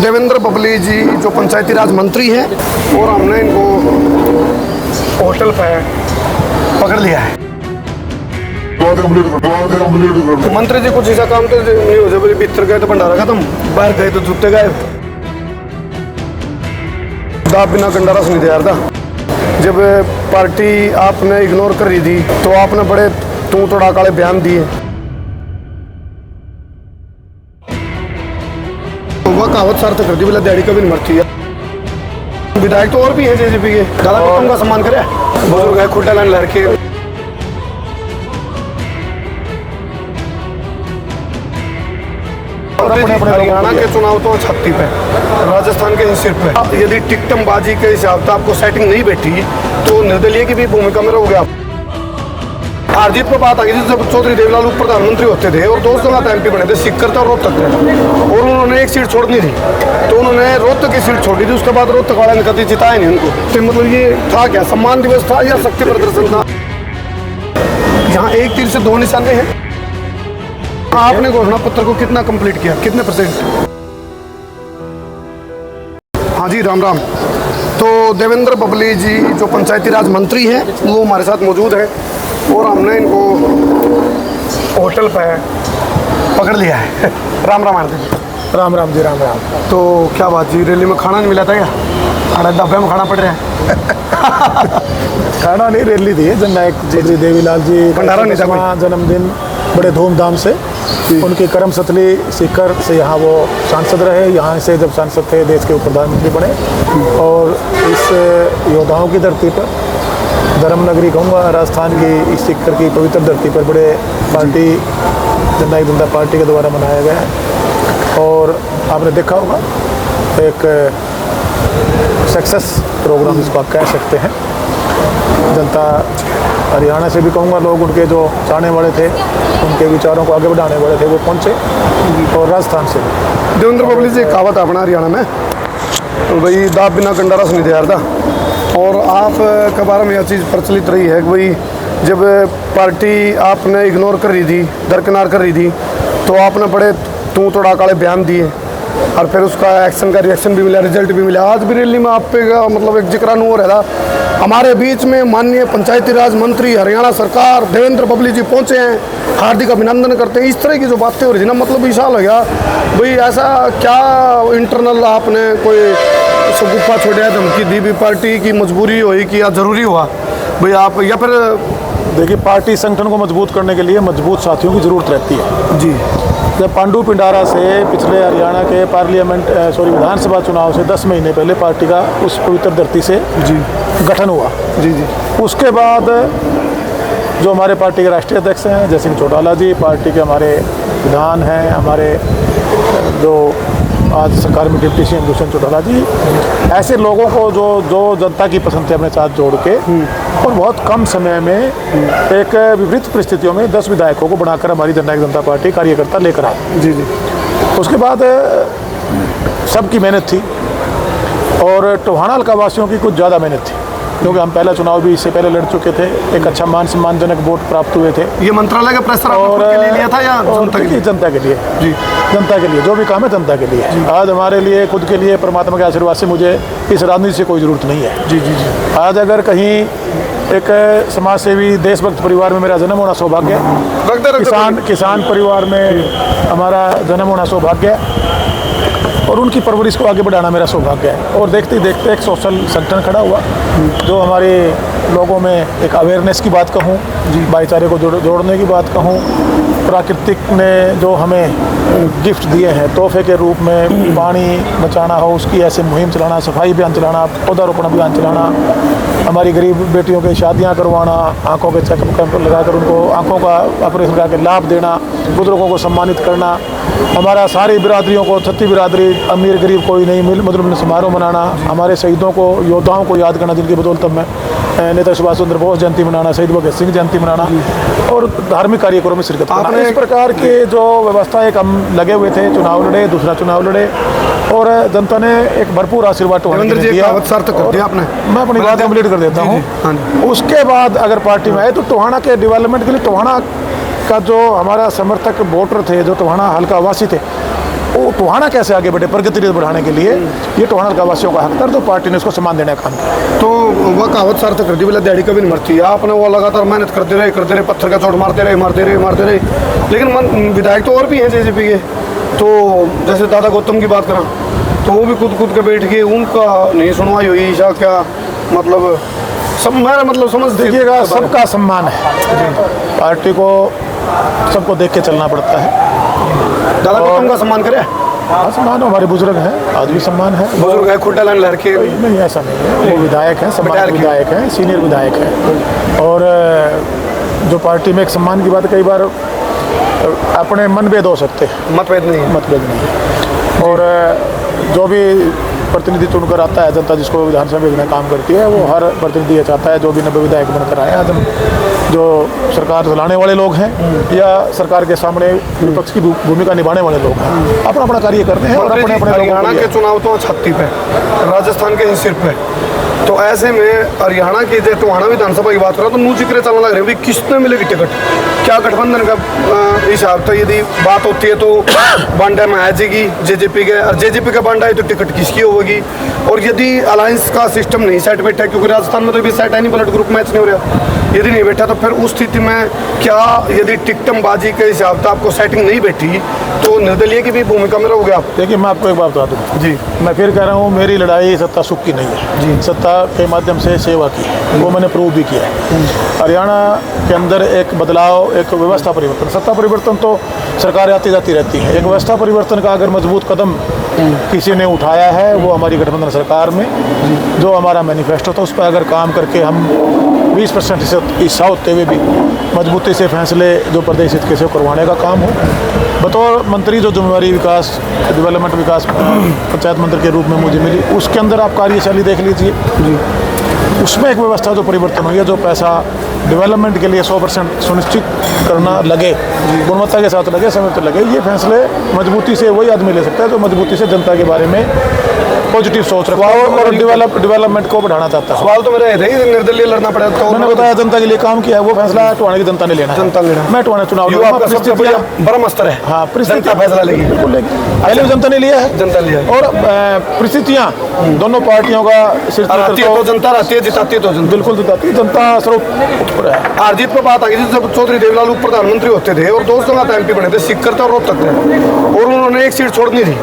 देवेंद्र बबली जी जो पंचायती राज मंत्री हैं और हमने इनको होटल पे पकड़ लिया है। मंत्री जी कुछ ऐसा काम तो नहीं हो जाए, भीतर गए तो भंडारा खत्म, बाहर गए तो जूते गायब। दाब बिना गंडारा से नहीं तैयार था। जब पार्टी आपने इग्नोर कर रही थी तो आपने बड़े तू तड़ाक वाले बयान दिए। वह कहावत सार्थक कर दी, बोला दिहाड़ी कभी नहीं मरती है। विधायक तो और भी है जेजेपी के, दादा कुटुंब का सम्मान करे, बुजुर्ग है, खुट्टा लाइन लड़के। हरियाणा के चुनाव तो छत्ती पे, राजस्थान के सिर पे। यदि टिकटमबाजी के हिसाब से आपको सेटिंग नहीं बैठी तो निर्दलीय की भी भूमिका में रहोगे आप। हार जीत पर बात आ गई थी जब चौधरी देवीलाल उप प्रधानमंत्री होते थे और 2 जगह एमपी बने थे, सीकर था और रोहतक थे, और उन्होंने एक सीट छोड़नी थी तो उन्होंने रोहतक की सीट छोड़ी थी। उसके बाद रोहतक वाले ने कभी जिताया नहीं उनको। तो मतलब ये था क्या, सम्मान दिवस था या शक्ति प्रदर्शन था? यहाँ एक तीर से 2 निशाने हैं। आपने घोषणा पत्र को कितना कंप्लीट किया, कितने %? हाँ जी, राम राम। तो देवेंद्र बबली जी जो पंचायती राज मंत्री हैं वो हमारे साथ मौजूद है और हमने इनको होटल पे पकड़ लिया है। राम राम आरती जी। राम राम जी, राम राम। तो क्या बात जी, रैली में खाना नहीं मिला था क्या? अरे डब्बे में खाना पड़ रहा है। खाना नहीं, रैली थी जननायक चौधरी देवीलाल जी भंडारा नहीं था, जन्मदिन बड़े धूमधाम से। उनकी कर्म स्थली सीकर से यहाँ वो सांसद रहे, यहाँ से जब सांसद थे देश के प्रधानमंत्री बने, और इस योद्धाओं की धरती पर, धर्म नगरी कहूँगा राजस्थान की, इस सीकर की पवित्र धरती पर बड़े पार्टी जननायक जनता पार्टी के द्वारा मनाया गया है। और आपने देखा होगा एक सक्सेस प्रोग्राम इसको आप कह सकते हैं। जनता हरियाणा से भी कहूँगा, लोग उनके जो चाहने वाले थे, उनके विचारों को आगे बढ़ाने वाले थे, वो पहुँचे, और राजस्थान से भी। देवेंद्र बबली जी कहावत अपना हरियाणा में तो भाई दाब बिना गंडारा से नहीं तैयार था। और आप के बारे में यह चीज़ प्रचलित रही है कि भाई जब पार्टी आपने इग्नोर कर रही थी, दरकिनार कर रही थी, तो आपने बड़े तू तड़ाक वाले बयान दिए और फिर उसका एक्शन का रिएक्शन भी मिला, रिजल्ट भी मिला। आज भी रैली में आप पे मतलब एक जिक्र हो रहा था। हमारे बीच में माननीय पंचायती राज मंत्री हरियाणा सरकार देवेंद्र बबली जी पहुंचे हैं, हार्दिक अभिनंदन करते हैं। इस तरह की जो बातें हो रही थी ना, मतलब विशाल हो गया भाई। ऐसा क्या इंटरनल आपने कोई गुफा छोड़ा, धमकी दी भी, पार्टी की मजबूरी हुई कि या जरूरी हुआ भाई आप, या फिर? देखिए, पार्टी संगठन को मजबूत करने के लिए मजबूत साथियों की ज़रूरत रहती है जी। जब पांडु पिंडारा से पिछले हरियाणा के विधानसभा चुनाव से 10 महीने पहले पार्टी का उस पवित्र धरती से जी गठन हुआ, जी जी, उसके बाद जो हमारे पार्टी के राष्ट्रीय अध्यक्ष हैं जय सिंह चौटाला जी, पार्टी के हमारे विधान हैं, हमारे जो आज सरकार में डिप्टी सीएम दुष्यंत चौटाला जी, ऐसे लोगों को जो जनता की पसंद थे अपने साथ जोड़ के, और बहुत कम समय में एक विपरीत परिस्थितियों में 10 विधायकों को बनाकर हमारी जननायक जनता पार्टी कार्यकर्ता लेकर आए। जी जी। उसके बाद सबकी मेहनत थी, और टोहाना हल्का वासियों की कुछ ज़्यादा मेहनत थी, क्योंकि हम पहला चुनाव भी इससे पहले लड़ चुके थे, एक अच्छा मान सम्मानजनक वोट प्राप्त हुए थे। ये मंत्रालय का प्रेशर आपने खुद के लिए लिया था या जनता के लिए? जनता के लिए जी, जनता के लिए जो भी काम है जनता के लिए। आज हमारे लिए, खुद के लिए, परमात्मा के आशीर्वाद से मुझे इस राजनीति से कोई ज़रूरत नहीं है। जी जी जी। आज अगर कहीं एक समाज सेवी देशभक्त परिवार में मेरा जन्म होना सौभाग्य है, किसान परिवार में हमारा जन्म होना सौभाग्य है, और उनकी परवरिश को आगे बढ़ाना मेरा सौभाग्य है। और देखते ही देखते एक सोशल संगठन खड़ा हुआ जो हमारे लोगों में एक अवेयरनेस की बात कहूँ, भाईचारे को जोड़ने की बात कहूँ, प्राकृतिक ने जो हमें गिफ्ट दिए हैं तोहफे के रूप में, पानी बचाना हो उसकी ऐसे मुहिम चलाना, सफाई अभियान चलाना, पौधारोपण अभियान चलाना, हमारी गरीब बेटियों की शादियां करवाना, आंखों के चेकअप कैंप लगाकर उनको आंखों का ऑपरेशन करा के लाभ देना, बुजुर्गों को सम्मानित करना, हमारा सारी बिरादरियों को, छत्ती बिरादरी, अमीर गरीब कोई नहीं, मिल समारोह मनाना, हमारे शहीदों को, योद्धाओं को याद करना जिनकी बदौलत में नेता सुभाष चंद्र बोस जयंती मनाना, शहीद भगत सिंह जयंती मनाना, और धार्मिक कार्यक्रमों में शिरकत करना। इस प्रकार के जो व्यवस्था एक हम लगे हुए थे, चुनाव लड़े, दूसरा चुनाव लड़े, और जनता ने एक भरपूर आशीर्वाद दिया। मैं अपनी बात कंप्लीट कर देता हूँ। उसके बाद अगर पार्टी में आए तो टोहाना के डेवलपमेंट के लिए, टोहाना का जो हमारा समर्थक वोटर थे, जो टोहाना हल्का वासी थे, वो टोहाना कैसे आगे बढ़े प्रगति रेट बढ़ाने के लिए, ये टोहाना का वासियों का हक था, तो पार्टी ने इसको सम्मान देने का काम किया। तो वह कहावत सार्थक कर दी, बोला दिहाड़ी कभी नहीं मरती। आपने वो लगातार मेहनत करते रहे, पत्थर का चोट मारते रहे। लेकिन विधायक तो और भी हैं जेजेपी के, तो जैसे दादा गौतम की बात करा तो वो भी खुद के बैठ के उनका नहीं सुनवाई हुई या क्या, मतलब सब मेरा मतलब समझ देखिएगा, सबका सम्मान है, पार्टी को सबको देख के चलना पड़ता है। दादा गौतम का सम्मान करे, हाँ सम्मान हमारे बुजुर्ग हैं, आज भी सम्मान है। बुजुर्ग है, खुट्टा लाइन लड़के नहीं ऐसा नहीं है, वो विधायक हैं, सम्मान विधायक हैं, सीनियर विधायक हैं। और जो पार्टी में एक सम्मान की बात, कई बार अपने मनभेद हो सकते हैं, मतभेद नहीं। और जो भी प्रतिनिधि चुनकर आता है, जनता जिसको विधानसभा भेजने काम करती है, वो हर प्रतिनिधि ये चाहता है जो भी 90 विधायक बनकर आए। आज हम जो सरकार चलाने वाले लोग हैं या सरकार के सामने विपक्ष की भूमिका निभाने वाले लोग हैं, अपना अपना कार्य करते हैं और अपने अपने हरियाणा के चुनाव तो 36 पे, राजस्थान के सिर पे, तो ऐसे में हरियाणा की जो टोहाना विधानसभा की बात करो तो मुँह जिक्र चलने लग रहे हैं, किसने मिलेगी टिकट, क्या गठबंधन का हिसाब था। यदि बात होती है तो बांडा में आ जाएगी जेजेपी के, और जेजेपी का बांडा है तो टिकट किसकी होगी। और यदि अलायंस का सिस्टम नहीं सेट बैठा, क्योंकि राजस्थान में तो भी सेट है नहीं, ब्लड ग्रुप मैच नहीं हो रहा, यदि नहीं बैठा तो फिर उस स्थिति में क्या, यदि टिकटमबाजी के हिसाब से आपको सेटिंग नहीं बैठी तो निर्दलीय की भी भूमिका में रहोगे आप। देखिए मैं आपको एक बात बता दूँ जी, मैं फिर कह रहा हूँ, मेरी लड़ाई सत्ता सुख की नहीं है जी, सत्ता के माध्यम से सेवा की, वो मैंने प्रूव भी किया है। हरियाणा के अंदर एक बदलाव, एक व्यवस्था परिवर्तन, सत्ता परिवर्तन तो सरकार आती जाती रहती है, एक व्यवस्था परिवर्तन का अगर मजबूत कदम किसी ने उठाया है वो हमारी गठबंधन सरकार में जो हमारा मैनिफेस्टो था उस पर अगर काम करके हम 20% हिस्सा होते हुए भी मजबूती से फैसले जो प्रदेश हित के से करवाने का काम हो। बतौर मंत्री जो जिम्मेवारी विकास डेवलपमेंट विकास पंचायत मंत्री के रूप में मुझे मिली, उसके अंदर आप कार्यशैली देख लीजिए जी, उसमें एक व्यवस्था जो परिवर्तन हुई है, जो पैसा डेवलपमेंट के लिए 100% सुनिश्चित करना लगे, गुणवत्ता के साथ लगे, समय पर लगे, ये फैसले मजबूती से वही आदमी ले सकता है जो मजबूती से जनता के बारे में पॉजिटिव सोच रखता है और डेवलपमेंट को बढ़ाना चाहता है। सवाल तो मेरा है निर्दलीय लड़ना पड़ेगा, तो मैंने बताया जनता के लिए काम किया है, वो फैसला टोहाना की जनता ने लेना है। जनता लेना, मैं टोहाना चुनाव बड़ा अस्तर है, हाँ परिस्थितियां फैसला लेगी, बिल्कुल लेगी, पहले जनता ने लिया है, जनता लिया है। और परिस्थितियाँ दोनों पार्टियों का तो जनता रहती है, जिताती है तो बिल्कुल जिताती है जनता, हार जीत पर बात आ गई। जब चौधरी देवलाल प्रधानमंत्री होते थे और 2 जगह एमपी बने थे, सिक्कर था और रोहतक थे, और उन्होंने एक सीट छोड़नी थी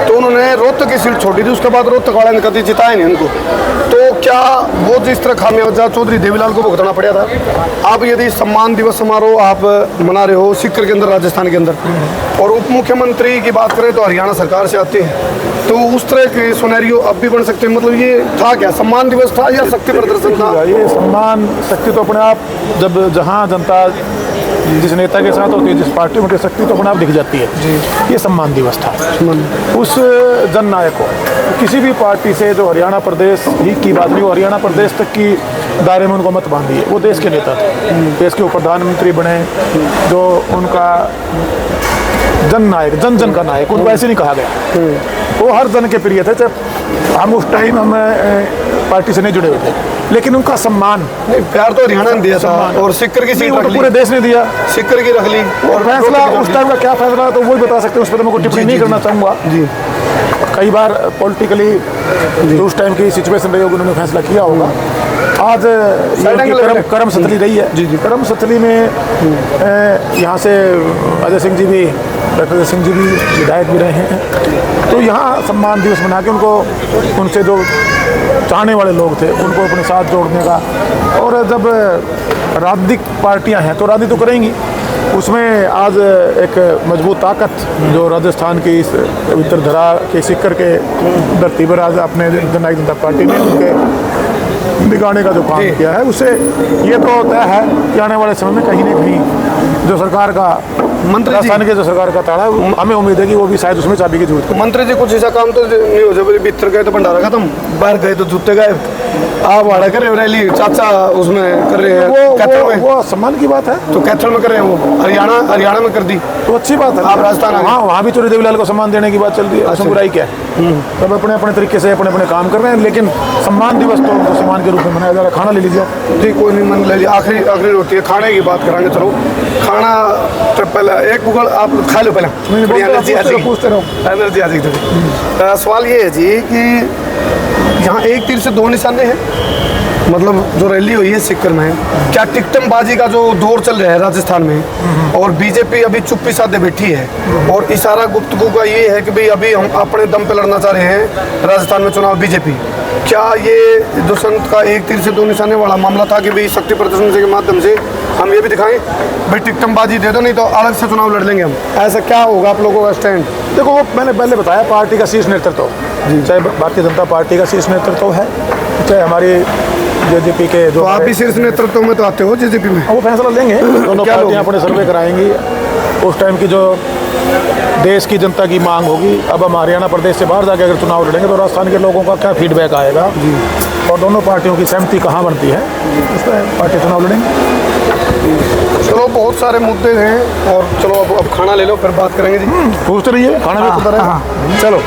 तो उन्होंने रोहतक की सीट छोड़ी थी, उसके बाद रोहतक वाले ने कभी जिताया नहीं उनको। तो क्या वो जिस तरह खामियाजा चौधरी देवीलाल को भुगतना पड़ा था, आप यदि सम्मान दिवस समारोह आप मना रहे हो सिक्कर के अंदर, राजस्थान के अंदर, और उप मुख्यमंत्री की बात करें तो हरियाणा सरकार से आते हैं, तो उस तरह के सिनेरियो अब भी बन सकते हैं। मतलब ये था क्या, सम्मान दिवस था या शक्ति प्रदर्शन था? ये सम्मान शक्ति तो अपने आप, जब जहाँ जनता जिस नेता के साथ होती है, जिस पार्टी में शक्ति तो अपने आप दिख जाती है जी। ये सम्मान दिवस था उस जन नायक को, किसी भी पार्टी से जो हरियाणा प्रदेश ही की बात नहीं, वो हरियाणा प्रदेश तक की दायरे में उनको मत बांधी है, वो देश के नेता थे, देश के प्रधानमंत्री बने, जो उनका जन नायक, जन जन का नायक, उनको ऐसे नहीं कहा गया, वो हर जन के प्रिय थे। जब हम उस टाइम हम पार्टी से नहीं जुड़े हुए थे, लेकिन उनका सम्मान, प्यार तो हरियाणा ने दिया था, और सिक्कर की सीट तो पूरे देश ने दिया, सिक्कर की रख ली, और फैसला उस टाइम का क्या फैसला तो वही बता सकते हैं, उस पर मैं कोई टिप्पणी नहीं करना चाहूँगा जी। कई बार पॉलिटिकली जो उस टाइम की सिचुएशन रही होगी उन्होंने फैसला किया होगा। आज करम सतली रही है जी, करम सतली में यहाँ से अजय सिंह जी भी, डॉक्टर अजय सिंह जी भी विधायक भी रहे हैं, तो यहाँ सम्मान दिवस मना के उनको, उनसे जो चाहने वाले लोग थे उनको अपने साथ जोड़ने का। और जब राजनीतिक पार्टियां हैं तो राजनीति तो करेंगी, उसमें आज एक मजबूत ताकत जो राजस्थान की इस पवित्र धरा के सिक्कर के धरती पर आज अपने जननायक जनता पार्टी ने उनके बिगाड़ने का जो काम किया है, उससे ये तो तय है कि आने वाले समय में कहीं न कहीं जो सरकार का राजस्थान के जो सरकार का ताड़ा, हमें उम्मीद है कि वो भी शायद उसमें चाबी की जरूरत है। मंत्री जी कुछ ऐसा काम तो नहीं हो जाए, भीतर गए तो भंडारा खत्म, बाहर गए तो जूते गायब, आप भाड़ा कर रहे हो रैली, चाचा उसमें कर रहे हैं कैथल में, वो सम्मान की बात है। तो कैथल में कर रहे हैं, वो हरियाणा में कर दी तो अच्छी बात है। आप राजस्थान आ गए। हाँ, वहाँ भी चौधरी देवीलाल को सम्मान देने की बात चल रही है, उसमें बुराई क्या है। सब अपने अपने तरीके से अपने अपने काम कर रहे हैं, लेकिन सम्मान दिवस तो उनको सम्मान के रूप में मनाया जा रहा है। खाना ले लीजिए। ठीक, कोई नहीं, मन ले लिया। आखिरी रोटी है, खाने की बात करांगे। चलो खाना तो पहले एक बुगल आप खा लो पहले, थोड़ी एनर्जी आ जाएगी, पूछते रहो। एनर्जी आ जाएगी थोड़ी। सवाल ये है जी कि यहाँ एक तीर से दो निशाने हैं, मतलब जो रैली हुई है सिक्कर में, क्या टिकटमबाजी का जो दौर चल रहा है राजस्थान में, और बीजेपी अभी चुप्पी साधे बैठी है, और इशारा गुफ्तगू का ये है कि भाई अभी हम अपने दम पे लड़ना चाह रहे हैं राजस्थान में चुनाव बीजेपी। क्या ये दुष्यंत का एक तीर से दो निशाने वाला मामला था कि भाई शक्ति प्रदर्शन के माध्यम से हम ये भी दिखाएं भाई टिकटमबाजी दे दो, नहीं तो अलग से चुनाव लड़ लेंगे हम, ऐसा क्या होगा आप लोगों का स्टैंड? देखो, वो मैंने पहले बताया, पार्टी का शीर्ष नेतृत्व, चाहे भारतीय जनता पार्टी का शीर्ष नेतृत्व है, चाहे हमारी जेजेपी के जो, तो आप भी शीर्ष नेतृत्व में तो आते हो जेजेपी में, वो फैसला लेंगे। दोनों पार्टियां अपने सर्वे कराएंगी, उस टाइम की जो देश की जनता की मांग होगी। अब हम हरियाणा प्रदेश से बाहर जाके अगर चुनाव लड़ेंगे तो राजस्थान के लोगों का क्या फीडबैक आएगा और दोनों पार्टियों की सहमति कहाँ बनती है, उस पर पार्टी चुनाव लड़ेंगे। चलो बहुत सारे मुद्दे हैं, और चलो अब खाना ले लो, फिर बात करेंगे जी। पूछते रहिए, खाना भी होता रहेगा। चलो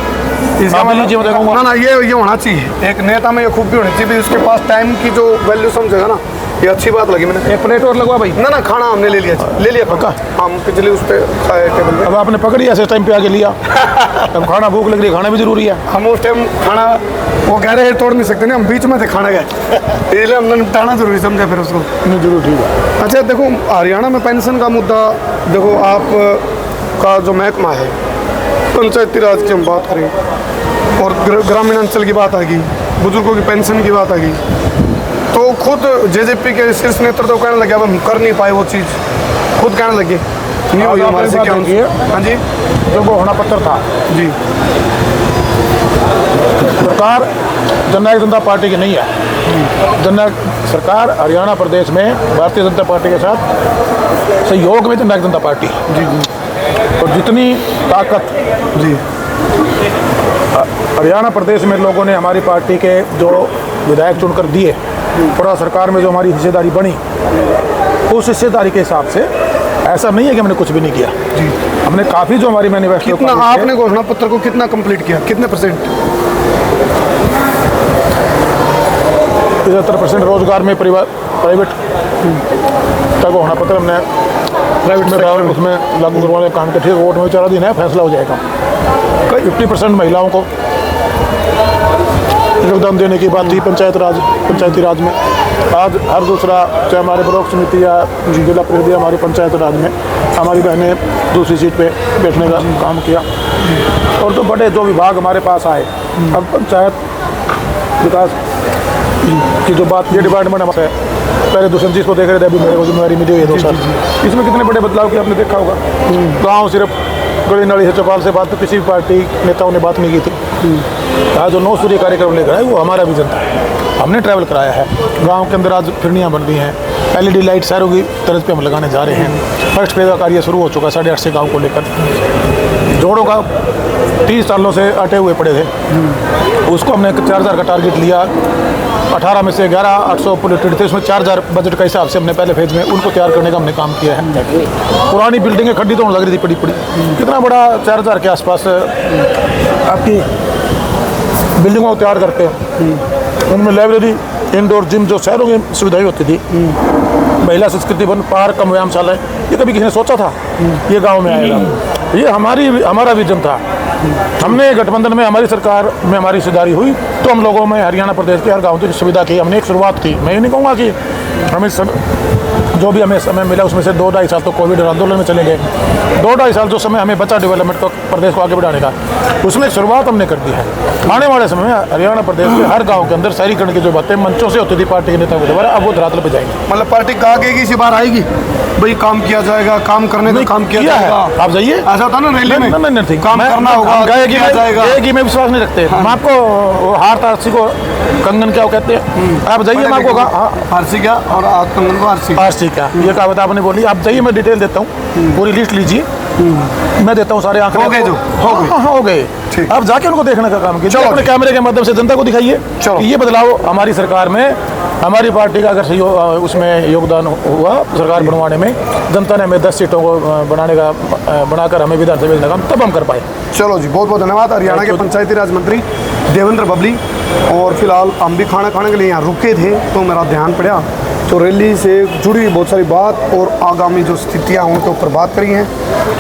इसका आप लीजिए, मैं देखूंगा। ना ये होना चाहिए, एक नेता में ये खूबी होनी चाहिए, उसके पास टाइम की जो वैल्यू समझेगा ना, ये अच्छी बात लगी मैंने। एक प्लेट और लगवा भाई। ना खाना हमने ले लिया पक्का, हम पिछले उस पर खाए टेबल पे। अब आपने पकड़ी ऐसे टाइम पे आके लिया, अब खाना भूख लग रही है, खाना भी जरूरी है। हम उस टाइम खाना, वो कह रहे हैं तोड़ नहीं सकते ना, हम बीच में थे खाना गए, इसलिए हमने निपटाना जरूरी समझा फिर उसको। नहीं, जरूर, ठीक है। अच्छा देखो, हरियाणा में पेंशन का मुद्दा, देखो आप का जो महकमा है पंचायती राज की हम बात करें, और ग्रामीण अंचल की बात आ गई, बुजुर्गों की पेंशन की बात आ गई, तो खुद जेजेपी के शीर्ष नेतृत्व कहने लगे अब हम कर नहीं पाए वो चीज़, खुद कहने लगे नहीं हुई हमारे से। क्या? हाँ जी, जो वो होना पत्र था जी, सरकार जननायक जनता पार्टी की नहीं है। जननायक सरकार हरियाणा प्रदेश में भारतीय जनता पार्टी के साथ सहयोग में जननायक जनता पार्टी जी जी, और जितनी ताकत जी हरियाणा प्रदेश में लोगों ने हमारी पार्टी के जो विधायक चुनकर दिए, पूरा सरकार में जो हमारी हिस्सेदारी बनी, उस हिस्सेदारी के हिसाब से ऐसा नहीं है कि हमने कुछ भी नहीं किया जी। हमने काफ़ी जो हमारी मैनिफेस्टो, कितना आपने घोषणा पत्र को कितना कंप्लीट किया, कितने %? 75% रोजगार में प्राइवेट का घोषणा पत्र हमने प्राइवेट में उसमें लागू करवाने का काम किया। ठीक, वोट में 4 दिन है, फैसला हो जाएगा। 50% महिलाओं को योगदान देने की बात थी पंचायती राज में। आज हर दूसरा, चाहे हमारे ब्लॉक समिति या जिला परिषद या हमारी पंचायत राज में हमारी बहनें दूसरी सीट पे बैठने का काम किया। और तो बड़े जो विभाग हमारे पास आए, अब पंचायत विकास की जो बात, ये डिपार्टमेंट हमारे पहले दुष्यंत जी को देख रहे थे, अभी मेरे को जिम्मेवारी मिली हुई है 2 साल। इसमें कितने बड़े बदलाव की आपने देखा होगा। गाँव सिर्फ गली नाली से चौपाल से बात तो किसी भी पार्टी नेताओं ने बात नहीं की थी। आज जो 9 सूर्य कार्यक्रम लेकर आए वो हमारा विजन था, हमने ट्रैवल कराया है। गांव के अंदर आज फिरनियाँ बन रही हैं, LED लाइट शहरों की तर्ज पे हम लगाने जा रहे हैं। फर्स्ट फेज का कार्य शुरू हो चुका है 850 गाँव को लेकर। जोड़ों का 30 सालों से अटे हुए पड़े थे, उसको हमने 4000 का टारगेट लिया। 18 में से 11,800 प्रोजेक्टेड थे, उसमें 4000 बजट के हिसाब से हमने पहले फेज में उनको तैयार करने का हमने काम किया है। पुरानी बिल्डिंगें खड्डी तो लग रही थी पड़ी, कितना बड़ा 4000 के आसपास आपकी बिल्डिंगों को तैयार करते हैं। उनमें लाइब्रेरी, इंडोर जिम, जो शहरों की सुविधाएं होती थी, महिला संस्कृति भवन, पार्क, कम व्यायामशाला, ये कभी किसी ने सोचा था ये गांव में आएगा? ये हमारा विजन था। हमने गठबंधन में, हमारी सरकार में हमारी हिस्सेदारी हुई तो हम लोगों में हरियाणा प्रदेश के हर गाँव की सुविधा की हमने एक शुरुआत की। मैं ये नहीं कहूँगा कि हमें जो भी हमें समय मिला उसमें से 2-2.5 साल तो कोविड और आंदोलन में चले गए। 2-2.5 साल जो समय हमें बचा डेवलपमेंट को, प्रदेश को आगे बढ़ाने का, उसमें शुरुआत हमने कर दी है। आने वाले समय में हरियाणा प्रदेश के हर गांव के अंदर शहरीकरण की जो बातें मंचों से होती थी पार्टी के नेताओं के द्वारा, अब वो धरातल पे जाएंगी। मतलब पार्टी कहा गई इसी बार आएगी भाई, काम किया जाएगा, काम करने का काम किया जाएगा। आप जाइए, ऐसा था ना रैली में, नहीं, काम करना होगा, किया जाएगा। एक ही में विश्वास नहीं रखते हम। आपको हार तारसी को कंगन क्या कहते हैं, आप जाइए, मैं आपको फारसी क्या और कंगन को फारसी क्या, ये कहावत आपने बोली। आप जाइए, मैं डिटेल देता हूँ, पूरी लिस्ट लीजिए, मैं देता हूँ सारे आंकड़े। हो गए? हो गए। ठीक। आप जाके उनको देखने का काम कीजिए, चलो अपने जी। कैमरे के माध्यम से जनता को दिखाइए चलो। कि ये बदलाव हमारी सरकार में, हमारी पार्टी का अगर उसमें योगदान हुआ सरकार बनवाने में, जनता ने हमें 10 सीटों को बनाकर हमें विधानसभा भेजने का काम तब हम कर पाए। चलो जी, बहुत बहुत धन्यवाद। हरियाणा के पंचायती राज मंत्री देवेंद्र बबली। और फिलहाल हम भी खाना खाने के लिए यहाँ रुके थे तो मेरा ध्यान पड़ा तो रैली से जुड़ी बहुत सारी बात और आगामी जो स्थितियाँ उनके ऊपर बात करी हैं।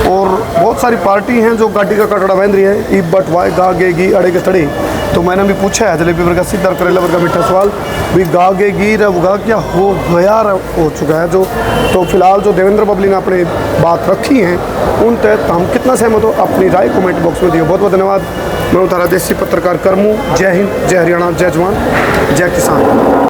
और बहुत सारी पार्टी हैं जो गाड़ी का कटड़ा बांध रही है, ई बट वाई गागेगी अड़े के तड़े। तो मैंने भी पूछा है जलेबी वर्गा सीधा करेला वर्गा मीठा सवाल भी गागेगी रवगा क्या हो गया हो चुका है जो। तो फिलहाल जो देवेंद्र बबली ने अपनी बात रखी हैं उन तहत हम कितना सहमत हो अपनी राय कमेंट बॉक्स में दिए। बहुत बहुत धन्यवाद। मैं हूं तारा देसी पत्रकार करमू। जय हिंद, जय हरियाणा, जय जवान, जय किसान।